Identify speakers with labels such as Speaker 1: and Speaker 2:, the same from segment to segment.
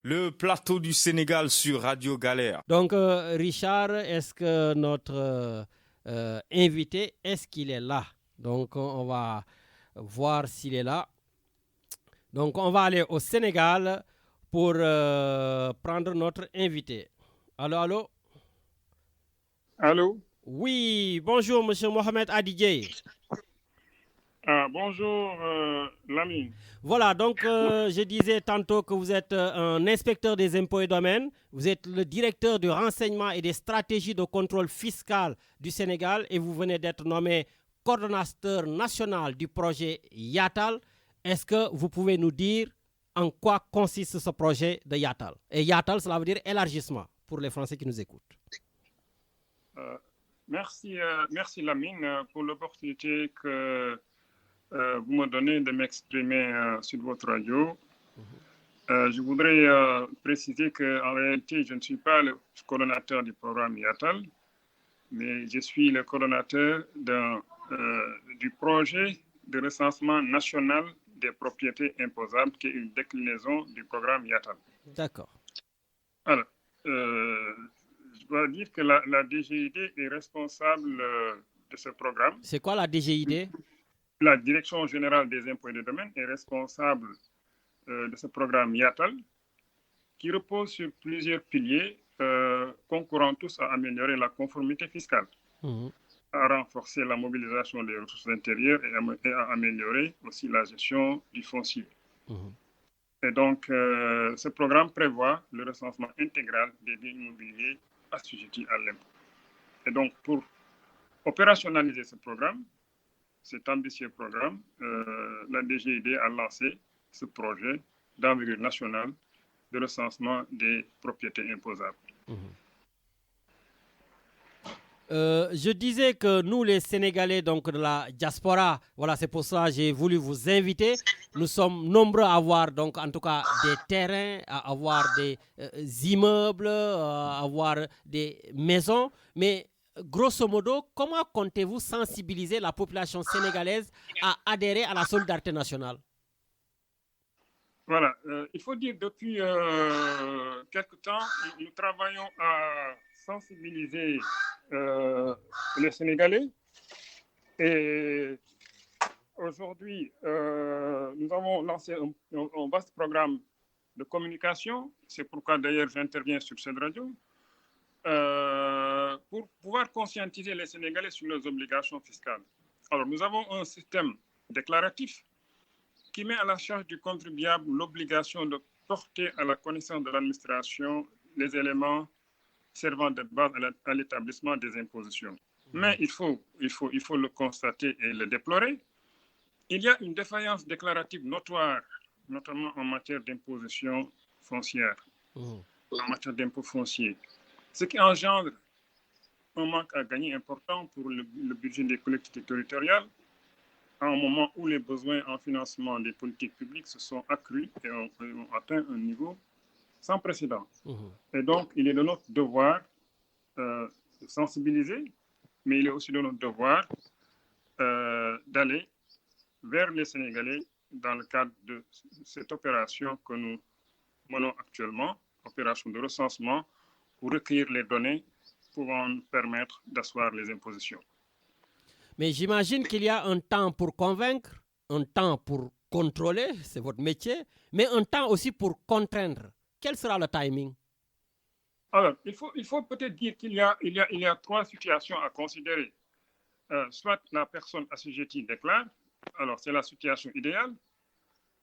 Speaker 1: Le plateau du Sénégal sur Radio Galère.
Speaker 2: Donc, Richard, est-ce que notre invité, est-ce qu'il est là? Donc, on va voir s'il est là. Donc, on va aller au Sénégal pour prendre notre invité. Allô, allô?
Speaker 3: Allô?
Speaker 2: Oui, bonjour, monsieur Mohamed Adidje.
Speaker 3: Bonjour, Lamine.
Speaker 2: Voilà, donc je disais tantôt que vous êtes un inspecteur des impôts et domaines, vous êtes le directeur du renseignement et des stratégies de contrôle fiscal du Sénégal et vous venez d'être nommé coordonnateur national du projet Yatal. Est-ce que vous pouvez nous dire en quoi consiste ce projet de Yatal? Et Yatal, cela veut dire élargissement pour les Français qui nous écoutent.
Speaker 3: Merci Lamine pour l'opportunité que vous me donnez de m'exprimer sur votre radio. Je voudrais préciser qu'en réalité, je ne suis pas le coordonnateur du programme Yatal, mais je suis le coordonnateur du projet de recensement national des propriétés imposables, qui est une déclinaison du programme Yatal.
Speaker 2: D'accord.
Speaker 3: Alors, je dois dire que la DGID est responsable de ce programme.
Speaker 2: C'est quoi la DGID?
Speaker 3: La Direction générale des impôts et des domaines est responsable de ce programme Yatal, qui repose sur plusieurs piliers concourant tous à améliorer la conformité fiscale, à renforcer la mobilisation des ressources intérieures et à améliorer aussi la gestion du foncier. Et donc, ce programme prévoit le recensement intégral des biens immobiliers assujettis à l'impôt. Et donc, pour opérationnaliser ce programme, cet ambitieux programme, la DGID a lancé ce projet d'envergure nationale de recensement des propriétés imposables.
Speaker 2: Je disais que nous, les Sénégalais donc de la diaspora, voilà, c'est pour ça que j'ai voulu vous inviter. Nous sommes nombreux à avoir donc en tout cas des terrains, à avoir des immeubles, à avoir des maisons. Mais grosso modo, comment comptez-vous sensibiliser la population sénégalaise à adhérer à la solidarité nationale?
Speaker 3: Voilà, il faut dire depuis quelque temps, nous travaillons à sensibiliser les Sénégalais. Et aujourd'hui, nous avons lancé un vaste programme de communication. C'est pourquoi d'ailleurs j'interviens sur cette radio. Pour pouvoir conscientiser les Sénégalais sur leurs obligations fiscales. Alors, nous avons un système déclaratif qui met à la charge du contribuable l'obligation de porter à la connaissance de l'administration les éléments servant de base à l'établissement des impositions. Mais il faut le constater et le déplorer. Il y a une défaillance déclarative notoire, notamment en matière d'imposition foncière, en matière d'impôt foncier, ce qui engendre un manque à gagner important pour le budget des collectivités territoriales, à un moment où les besoins en financement des politiques publiques se sont accrus et ont atteint un niveau sans précédent. Et donc, il est de notre devoir de sensibiliser, mais il est aussi de notre devoir d'aller vers les Sénégalais dans le cadre de cette opération que nous menons actuellement, opération de recensement, pour recueillir les données pouvant nous permettre d'asseoir les impositions.
Speaker 2: Mais j'imagine qu'il y a un temps pour convaincre, un temps pour contrôler, c'est votre métier, mais un temps aussi pour contraindre. Quel sera le timing?
Speaker 3: Alors, il faut peut-être dire qu'il y a trois situations à considérer. Soit la personne assujettie déclare, alors c'est la situation idéale.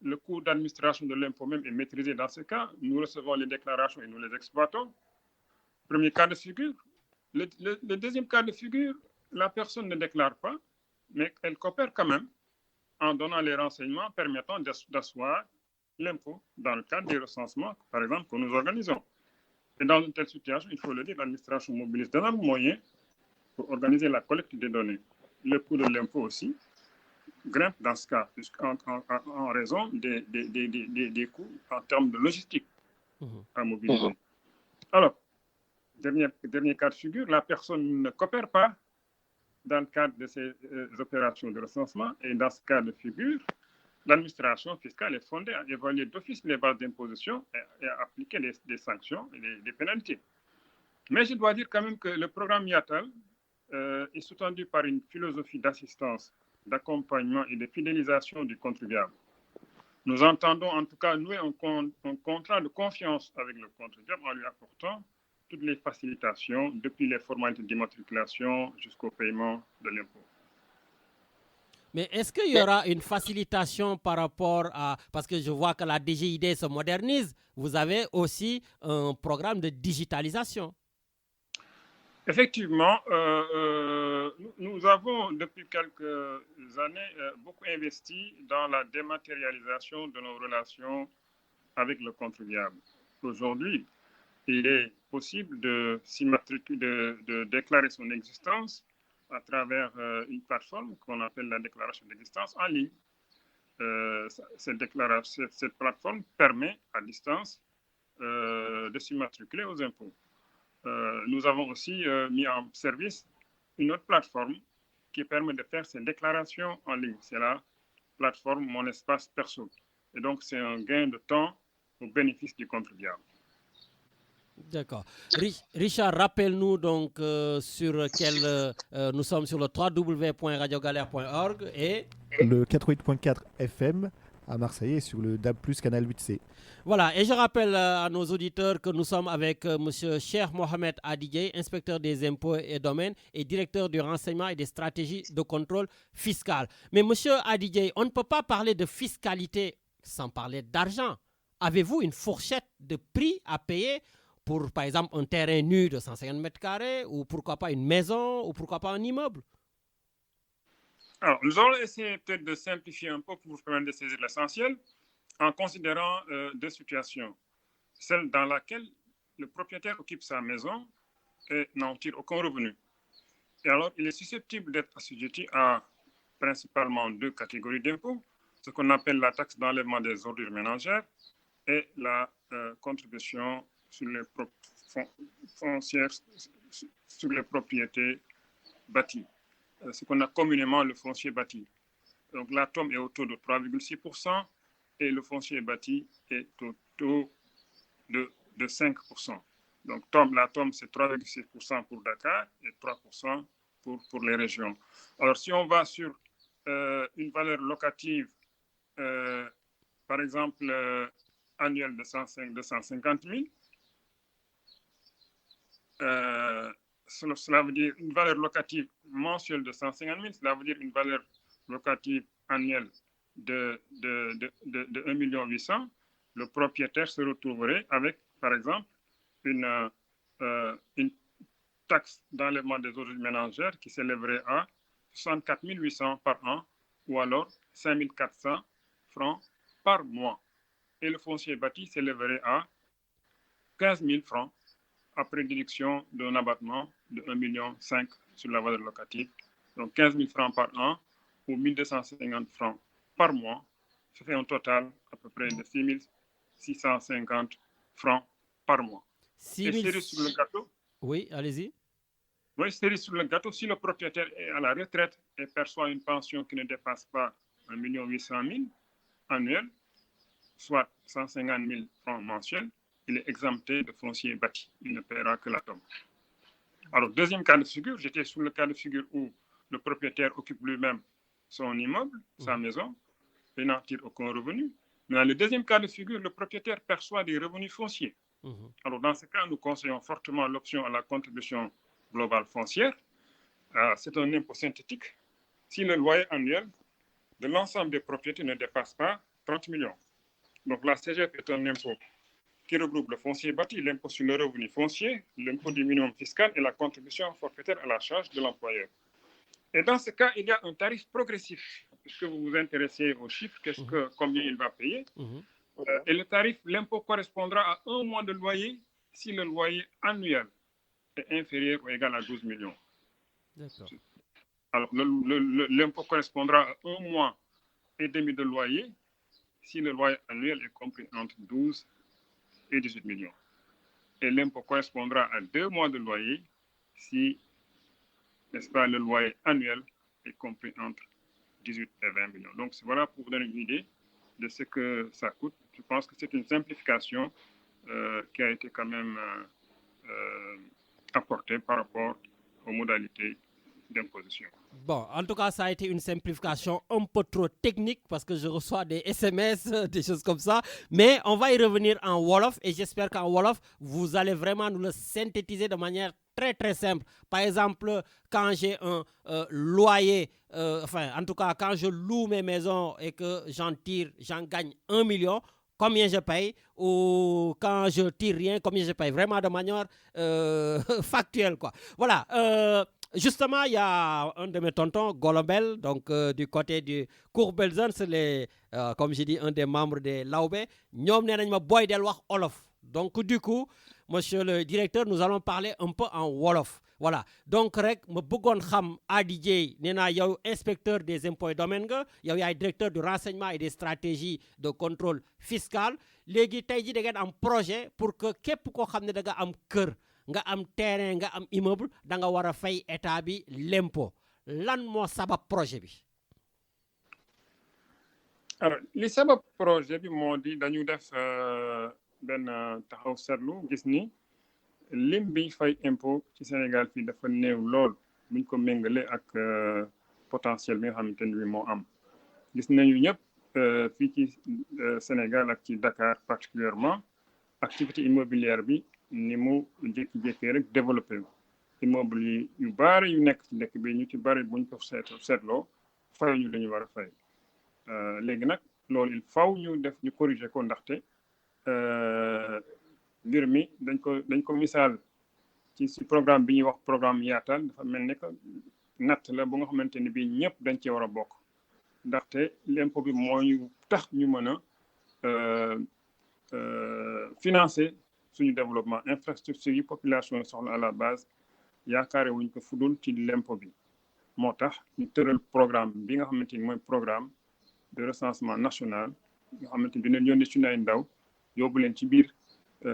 Speaker 3: Le coût d'administration de l'impôt même est maîtrisé dans ce cas. Nous recevons les déclarations et nous les exploitons. Premier cas de figure. Le deuxième cas de figure, la personne ne déclare pas, mais elle coopère quand même en donnant les renseignements permettant d'asseoir l'impôt dans le cadre des recensements, par exemple, que nous organisons. Et dans une telle situation, il faut le dire, l'administration mobilise d'énormes moyens pour organiser la collecte des données. Le coût de l'impôt aussi grimpe dans ce cas, en raison des coûts en termes de logistique à mobiliser. Alors, dernier cas de figure, la personne ne coopère pas dans le cadre de ces opérations de recensement. Et dans ce cas de figure, l'administration fiscale est fondée à évaluer d'office les bases d'imposition et à appliquer des sanctions et des pénalités. Mais je dois dire quand même que le programme Yatal est sous-tendu par une philosophie d'assistance, d'accompagnement et de fidélisation du contribuable. Nous entendons en tout cas nouer un contrat de confiance avec le contribuable en lui apportant toutes les facilitations, depuis les formalités d'immatriculation jusqu'au paiement de l'impôt.
Speaker 2: Mais est-ce qu'il y aura une facilitation par rapport à... Parce que je vois que la DGID se modernise. Vous avez aussi un programme de digitalisation.
Speaker 3: Effectivement, nous avons depuis quelques années beaucoup investi dans la dématérialisation de nos relations avec le contribuable. Aujourd'hui, il est possible de déclarer son existence à travers une plateforme qu'on appelle la déclaration d'existence en ligne. Cette plateforme permet à distance de s'immatriculer aux impôts. Nous avons aussi mis en service une autre plateforme qui permet de faire ces déclarations en ligne. C'est la plateforme Mon Espace Perso. Et donc, c'est un gain de temps au bénéfice du contribuable.
Speaker 2: D'accord. Richard, rappelle-nous donc sur quel... nous sommes sur le www.radiogalère.org et...
Speaker 4: Le 88.4 FM à Marseille et sur le DAB+, canal 8C.
Speaker 2: Voilà, et je rappelle à nos auditeurs que nous sommes avec M. Cheikh Mohamed Adigay, inspecteur des impôts et domaines et directeur du renseignement et des stratégies de contrôle fiscal. Mais M. Adigay, on ne peut pas parler de fiscalité sans parler d'argent. Avez-vous une fourchette de prix à payer pour, par exemple, un terrain nu de 150 mètres carrés ou pourquoi pas une maison ou pourquoi pas un immeuble?
Speaker 3: Alors, nous allons essayer peut-être de simplifier un peu pour vous permettre de saisir l'essentiel en considérant deux situations. Celle dans laquelle le propriétaire occupe sa maison et n'en tire aucun revenu. Et alors, il est susceptible d'être assujetti à principalement deux catégories d'impôts, ce qu'on appelle la taxe d'enlèvement des ordures ménagères et la contribution sur les foncières, sur les propriétés bâties, ce qu'on a communément le foncier bâti. Donc la TOM est au taux de 3,6% et le foncier bâti est au taux de 5%. Donc la TOM c'est 3,6% pour Dakar et 3% pour les régions. Alors si on va sur une valeur locative, par exemple annuelle de 150 000, cela veut dire une valeur locative mensuelle de 150 000, cela veut dire une valeur locative annuelle de 1,8 million. Le propriétaire se retrouverait avec, par exemple, une taxe d'enlèvement des ordures ménagères qui s'élèverait à 64 800 par an ou alors 5 400 francs par mois. Et le foncier bâti s'élèverait à 15 000 francs après déduction d'un abattement de 1,5 million sur la valeur locative. Donc 15 000 francs par an ou 1 250 francs par mois. Ça fait un total à peu près de 6 650 francs par mois.
Speaker 2: 6 000...
Speaker 3: Et cerise sur le gâteau.
Speaker 2: Oui, allez-y.
Speaker 3: Oui, cerise sur le gâteau. Si le propriétaire est à la retraite et perçoit une pension qui ne dépasse pas 1,8 million annuel, soit 150 000 francs mensuels, il est exempté de foncier bâti. Il ne paiera que la TOM. Alors, deuxième cas de figure, j'étais sur le cas de figure où le propriétaire occupe lui-même son immeuble, sa maison, et n'en tire aucun revenu. Mais dans le deuxième cas de figure, le propriétaire perçoit des revenus fonciers. Alors, dans ce cas, nous conseillons fortement l'option à la contribution globale foncière. C'est un impôt synthétique si le loyer annuel de l'ensemble des propriétés ne dépasse pas 30 millions. Donc, la CGF est un impôt qui regroupe le foncier bâti, l'impôt sur le revenu foncier, l'impôt du minimum fiscal et la contribution forfaitaire à la charge de l'employeur. Et dans ce cas, il y a un tarif progressif. Puisque vous vous intéressez aux chiffres, combien il va payer. Et le tarif, l'impôt correspondra à un mois de loyer si le loyer annuel est inférieur ou égal à 12 millions.
Speaker 2: D'accord.
Speaker 3: Alors, l'impôt correspondra à un mois et demi de loyer si le loyer annuel est compris entre 12 et 18 millions. Et l'impôt correspondra à 2 mois de loyer si, n'est-ce pas, le loyer annuel est compris entre 18 et 20 millions. Donc, voilà pour vous donner une idée de ce que ça coûte. Je pense que c'est une simplification qui a été quand même apportée par rapport aux modalités d'imposition.
Speaker 2: Bon, en tout cas, ça a été une simplification un peu trop technique parce que je reçois des SMS, des choses comme ça. Mais on va y revenir en Wolof et j'espère qu'en Wolof, vous allez vraiment nous le synthétiser de manière très très simple. Par exemple, quand j'ai un loyer, en tout cas, quand je loue mes maisons et que j'en gagne 1 million, combien je paye, ou quand je tire rien, combien je paye, vraiment de manière factuelle, quoi. Voilà. Justement, il y a un de mes tontons, Golobel, donc du côté du Kourbelzan, c'est comme j'ai dit, un des membres de l'AOB. Ñom nenañ ma boy del wax Olof. Donc du coup, monsieur le directeur, nous allons parler un peu en Wolof. Voilà. Donc rek ma bëggoon xam ADJ néna yow inspecteur des impôts et domaines nga, yow yaay directeur du renseignement et des stratégies de contrôle fiscal. Légui tay ji da ngeen am projet pour que képp koo xam ne da nga am kër, nga am terrain, nga am immeuble, da nga war a fay état bi l'impôt. Lan moo sabab projet bi?
Speaker 3: Alors li sabab projet bi moo di dañu def benn taxaw seetlu gis ni lim bi fay impôt ci Sénégal fii dafa néew lool buñ ko méngale ak potentiel bi nga xamante ni moo am. Gis nañu ñëpp fii ci Sénégal ak ci Dakar particulièrement activité immobilière bi ni mu jékki-jékkee rek développé immeuble yu bari yu nekk ci dëkk bi ñu ci bari buñ ko seetloo fayuñu li ñu war a fay. Léegi nag loolu il faut ñu corriger ko ndaxte mbir mi dañ ko misaal ci programme bi ñuy wax programme yaatal dafa mel ni que natt la bu nga xamante ni bii ñëpp dañ cee war a bokk ndaxte l'impôt bi moo ñu tax ñu mën a financer suñu développement infrastructure yi population soxla à la base yaakaare wuñ ko fudul ci l'impôt bi moo tax ñu tëral programme bi nga xamante ni mooy programme de recensement national nga xamante ni dinañ yónni suñu ay ndaw yóbbu leen ci biir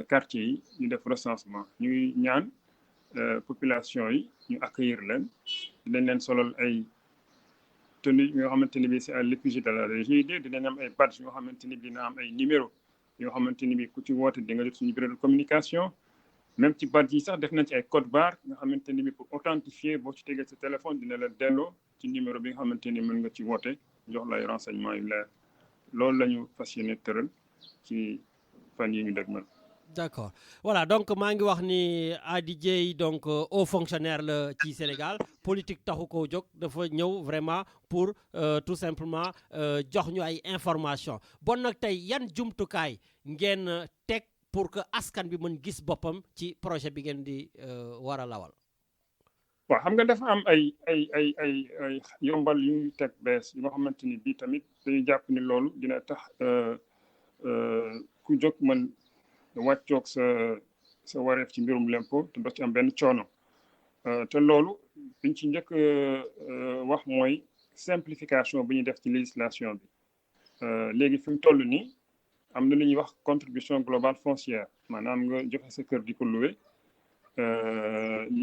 Speaker 3: quartier yi ñu def recensement ñuy ñaan population yi ñu accueillir leen dinañ leen solal ay tenue yoo xamante ni bi c'est à l'effigie de la RGID dinañ am ay badge yoo xamante ni dina am ay numéro yoo xamante ni bi ku ci woote di nga jot suñu bureau de communication même ci badge yi sax def nañ ci ay code barre nga xamante ni bi pour authentifier boo ci tegee sa téléphone dina la delloo ci numéro bi nga xamante ni mën nga ci woote jox lay renseignement yu leer loolu la ñu fas yéene tëral ci fan yi ñu dégmal.
Speaker 2: D'accord. Voilà, donc maa ngi wax ni ADJ donc haut fonctionnaire la ci Sénégal politique taxu koo jóg dafa ñëw vraiment pour tout simplement jox ñu ay information bon nag tey yan jumtukaay ngeen teg pour que askan bi mën gis boppam ci projet bi ngeen di war a lawal.
Speaker 3: waaw xam nga dafa am ay yombal yu ñu teg bees yu nga xamante ni bii tamit dañuy jàpp ni loolu dina tax ku jóg mën wàccoog sa wareef ci mbirum l'impôt te doo ci am benn coono te loolu biñ ci njëkk wax mooy simplification bi ñuy def ci législation bi léegi fi mu toll nii am na lu ñuy wax contribution globale foncière maanaam nga joxe sa kër di ko loué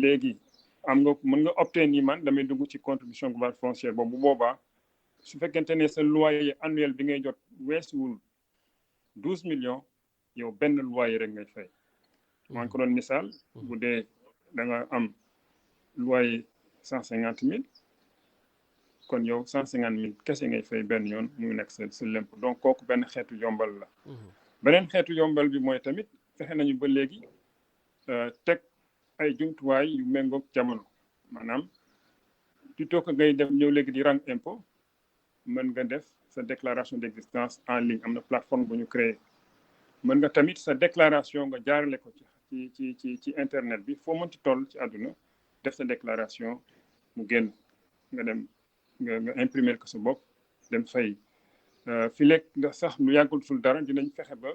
Speaker 3: léegi mën nga opté ni man damay dugg ci contribution globale foncière boobu bu boobaa su fekkente ne sa loyer annuel bi ngay jot weesuwul 12 millions yow benn loyer rek ngay fay maa ngi ko doon misaal bu dee da nga am loyer 150 000 kon yow 150 000 kese ngay fay benn yoon muy nekk sa l'impôt donc kooku benn xeetu yombal la beneen xeetu yombal bi mooy tamit fexe nañu ba léegi teg ay jumtuwaay yu méngoog jamono maanaam plutôt que ngay def ñëw léegi di rang impôt mën nga def sa déclaration d'existence en ligne am na plateforme bu ñu créé mën nga tamit sa déclaration nga jaarale ko ci internet bi foo mënti toll ci àdduna def sa déclaration mu génn nga dem nga imprimer ko sa bopp dem fay fi lekk nga sax lu yàggul sul dara dinañ fexe ba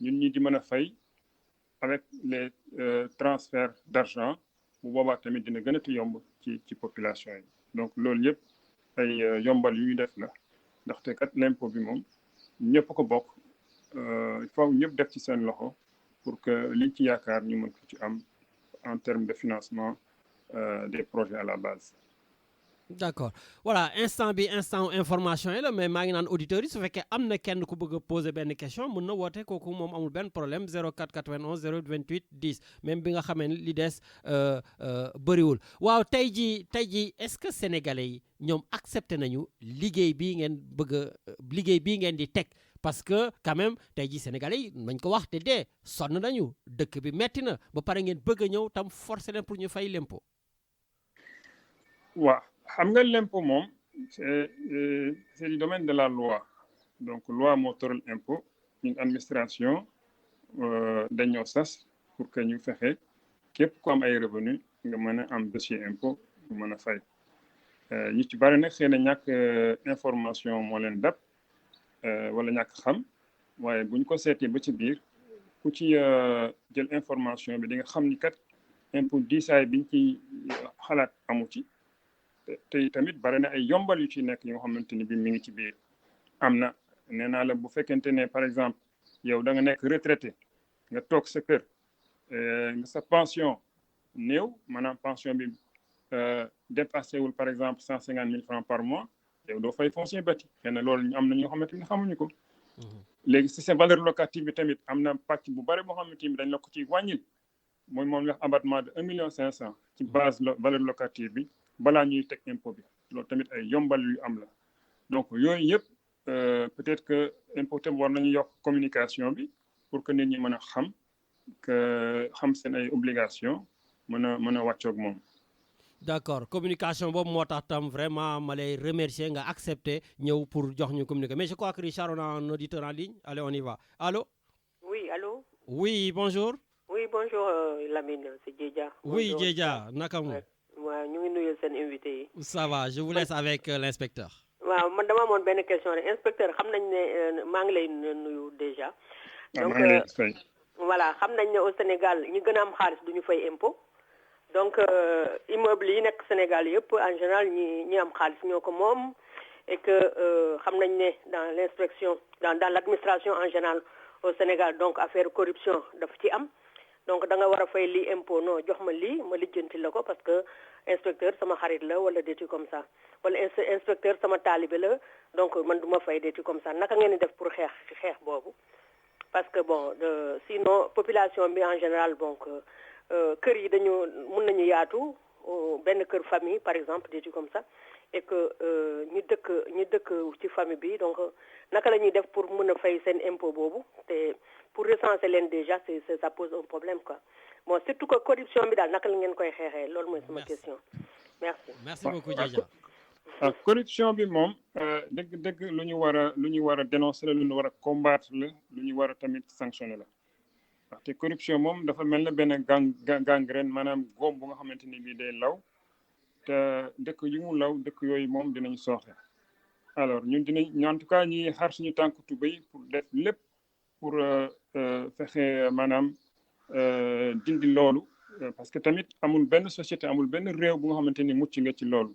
Speaker 3: ñun ñi di mën a fay avec les transferts d'argent bu boobaa tamit dina gën a yomb ci population yi donc loolu yëpp ay yombal yu ñu def la ndaxte kat l'impôt bi moom ñëpp ko bokk il faut ñëpp def ci seen loxo pour que liñ ci yaakaar ñu mën ko ci am en termes de financement des projets à la base.
Speaker 2: D'accord voilà instant information yi la mais maa ngi naan auditeurs yi su fekkee am na kenn ku bëgg a poser benn question mën na woote kooku moom amul benn problème 04 91 028 10 même bi nga xamee ni li des bëriwul waaw tey jii est-ce que sénégalais yi ñoom accepté nañu liggéey bii ngeen bëgg a liggéey bii ngeen di teg parce que quand même tey jii sénégalais yi nañ ko wax te dee sonn nañu dëkk bi metti na ba pare ngeen bëgg a ñëw tam forcer leen pour ñu fay l'impôt.
Speaker 3: waaw xam nga l'impôt moom c'est du domaine de la loi donc loi moo tëral impôt une administration dañoo sas pour que ñu fexe képp ku am ay revenu nga mën a am dossier impôt nga mën a fay ñu ci bari nag xëy na ñàkk information moo leen dab wala ñàkk xam waaye buñ ko seetee ba ci biir ku ci jël information bi di nga xam ni kat impôt diisaay biñ ci xalaat amu ci te tamit bari na ay yombal yu ci nekk yi nga xamante ni bi mi ngi ci biir am na nee naa la bu fekkente ne par exemple yow da nga nekk retraité nga toog sa kër nga sa pension néew maanaam pension bi dépassé wul par exemple 150 000 francs par mois yow doo fay foncier bâti xëy na loolu am na ñoo xamante ni xamuñu ko léegi si sa valeur locative bi tamit am na pàcc bu bari boo xamante ni dañ la ko ci wàññil mooy moom la abattement de 1,5 million ci base valeur locative bi balaa ñuy teg impôt bi loolu tamit ay yombal yu am la donc yooyu yëpp peut-être que impôt tam war nañu yokk communication bi pour que nit ñi mën a xam seen ay obligation mën a wàccoog moom.
Speaker 2: D'accord communication boobu moo tax tam vraiment ma lay remercier nga accepter ñëw pour jox ñu communiquer mais je crois que Richard on a un auditeur en ligne allez on y va allô.
Speaker 5: oui allô.
Speaker 2: oui bonjour.
Speaker 5: oui bonjour Lamine c'est Djedja.
Speaker 2: oui Djedja naka mu.
Speaker 5: waaw ñu ngi nuyu seen invité yi.
Speaker 2: ça va je vous laisse avec l'inspecteur.
Speaker 5: waaw man dama amoon benn question rek inspecteur xam nañ ne maa ngi lay nuyu déjà. donc voilà xam nañ ne au Sénégal ñi gën a am xaalis du ñu fay impôt. donc immeuble yi nekk Sénégal yëpp en général ñi am xaalis ñoo ko moom et que xam nañ ne dans l'inspection dans l'administration en général au Sénégal donc affaire corruption daf ci am. donc da nga war a fay lii impôt non jox ma lii ma lijjanti la ko parce que inspecteur sama xarit la wala des trucs comme ça wala inspecteur sama taalibe la donc man du ma fay des trucs comme ça naka ngeen di def pour xeex boobu parce que bon sinon population bi en général donc kër yi mun nañu yaatu benn kër famille par exemple des trucs comme ça et que ñu dëkk ci famille bi donc naka la ñuy def pour mën a fay seen impôt boobu te pour recenser leen déjà ça pose un problème quoi bon surtout que corruption bi daal naka la ngeen koy xeexee loolu mooy sama question merci
Speaker 2: beaucoup Djedja.
Speaker 3: corruption bi moom dëgg lu ñu war a dénoncer la lu ñu war a combattre la lu ñu war a tamit sanctionner la te corruption moom dafa mel na benn gangrène maanaam góom bu nga xamante ni bii day law te dëkk yu mu law dëkk yooyu moom dinañ sooxe alors ñun dinañ en tout cas ñuy xar suñu tànk tubéy pour def lépp pour fexe maanaam dindi loolu parce que tamit amul benn société amul benn réew bu nga xamante ni mucc nga ci loolu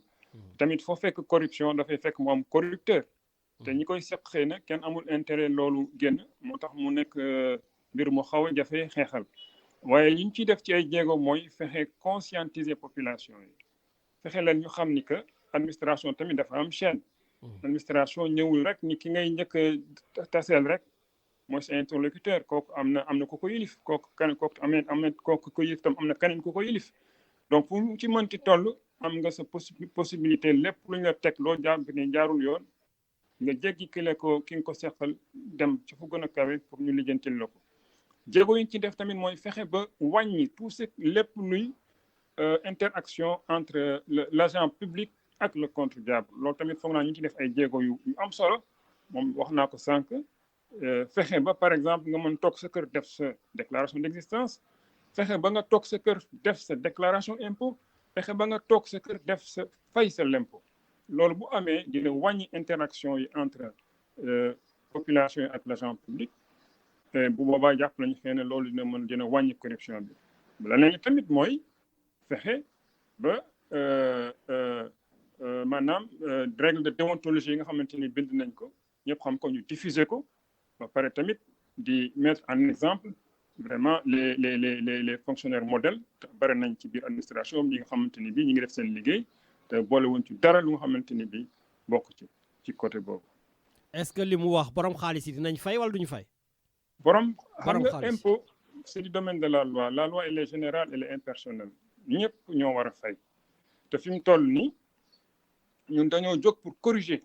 Speaker 3: tamit foo fekk corruption dafay fekk mu am corrupteur te ñi koy seq xëy na kenn amul intérêt loolu génn moo tax mu nekk mbir mu xaw a jafe xeexal waaye li ñu ciy def ci ay jéego mooy fexe conscientiser population yi fexe leen ñu xam ni que administration tamit dafa am chaîne administration ñëwul rek ni ki ngay njëkk a taseel rek mooy sa interlocuteur kooku am na ku ko yilif kooku kooku ko yilif tam am na keneen ku ko yilif donc fu mu ci mënti toll am nga sa possibilité lépp lu ñu la teg loo jàpp ne jaarul yoon nga jéggi ki nga ko seqal dem ci fu gën a kawe pour ñu lijjantil la ko jéego yi ñu ci def tamit mooy fexe ba wàññi tout ce lépp luy interaction entre l'agent public ak le contribuable loolu tamit foog naa ñu ci def ay jéego yu am solo moom wax naa ko sànq fexe ba par exemple nga mën toog sa kër def sa déclaration d'existence fexe ba nga toog sa kër def sa déclaration impôt fexe ba nga toog sa kër def sa fay sa l'impôt loolu bu amee dina wàññi interaction yi entre population yi ak l'agent public bu boobaa jàpp nañu xëy na loolu dina wàññi corruption bi leneen tamit mooy fexe ba maanaam règle de déontologie yi nga xamante ni bind nañ ko ñëpp xam ko ñu diffuser ko ba pare tamit di mettre en exemple vraiment les fonctionnaires modèles bari nañ ci biir administration ñi nga xamante ni bii ñi ngi def seen liggéey te boole wuñ ci dara lu nga xamante ni bii bokk ci côté boobu.
Speaker 2: est-ce que li mu wax borom xaalis yi dinañ fay wala duñu fay.
Speaker 3: borom xam nga impôt c'est du domaine de la loi elle est générale elle est impersonnelle ñëpp ñoo war a fay te fi mu toll nii ñun dañoo jóg pour corriger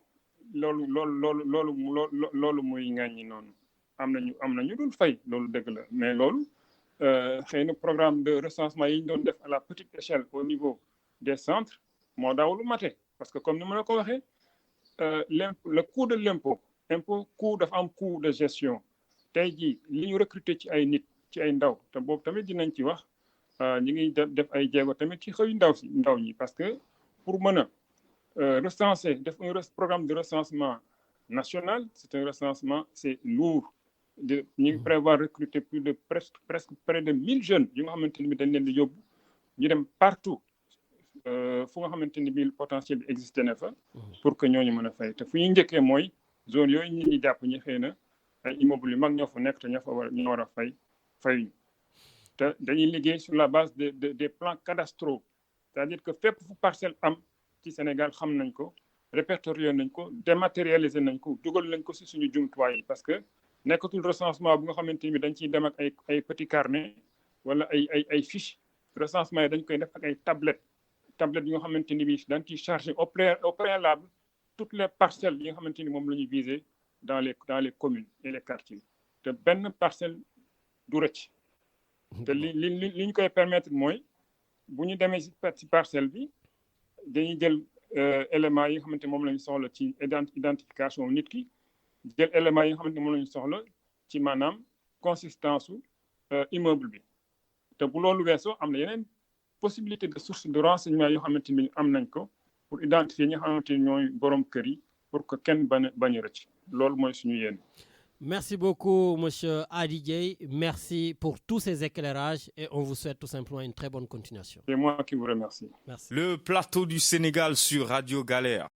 Speaker 3: loolu muy ŋàññi noonu am nañu dul fay loolu dëgg la mais loolu xëy na programme de recensement yi ñu doon def à la petite échelle au niveau des centres moo daawul mate parce que comme ni ma la ko waxee le coût de l'impôt coût dafa am coût de gestion tey jii li ñu recruter ci ay nit ci ay ndaw te boobu tamit dinañ ci wax ñu ngi def ay jéego tamit ci xëyu ndaw ñi parce que pour mën a recenser def un programme de recensement national c'est un recensement c'est lourd ñu ngi prévoir recruter plus de presque près de 1000 jeunes yu nga xamante ni bi dañ leen di yóbbu ñu dem partout fu nga xamante ni bi potentiel bi existé na fa pour que ñooñu mën a fay te fu ñu njëkkee mooy zone yooyu ñi ñi jàpp ñi xëy na ay immeubles yu mag ñoo fa nekk te ñoo war a fayuñu te dañuy liggéey sur la base des plans cadastraux c'est-à-dire que fépp fu parcelle am ci Sénégal xam nañ ko répertorié nañ ko dématérialisé nañ ko dugal nañ ko si suñu jumtuwaay yi parce que nekkatul recensement bu nga xamante ni dañ ciy dem ak ay petit carnet wala ay fiches recensement yi dañ koy def ak ay tablettes yi nga xamante ni bi dañ ciy chargé au préalable toutes les parcelles yi nga xamante ni moom la ñuy viser dans les communes et les quartiers te benn parcelle du rëcc te li ñu koy permettre mooy bu ñu demee ci parcelle bi dañuy jël éléments yi nga xamante moom la ñu soxla ci identification nit ki jël éléments yi nga xamante moom la ñu soxla ci maanaam consistance su immeuble bi te bu loolu weesoo am na yeneen possibilité de source de renseignement yoo xamante ni am nañ ko pour identifier ñi nga xamante ni ñooy borom kër yi pour que kenn bañ a rëcc loolu mooy suñu yéen.
Speaker 2: Merci beaucoup, Monsieur Hady Dieye. Merci pour tous ces éclairages et on vous souhaite tout simplement une très bonne continuation.
Speaker 3: C'est moi qui vous remercie.
Speaker 2: Merci.
Speaker 1: Le plateau du Sénégal sur Radio Galère.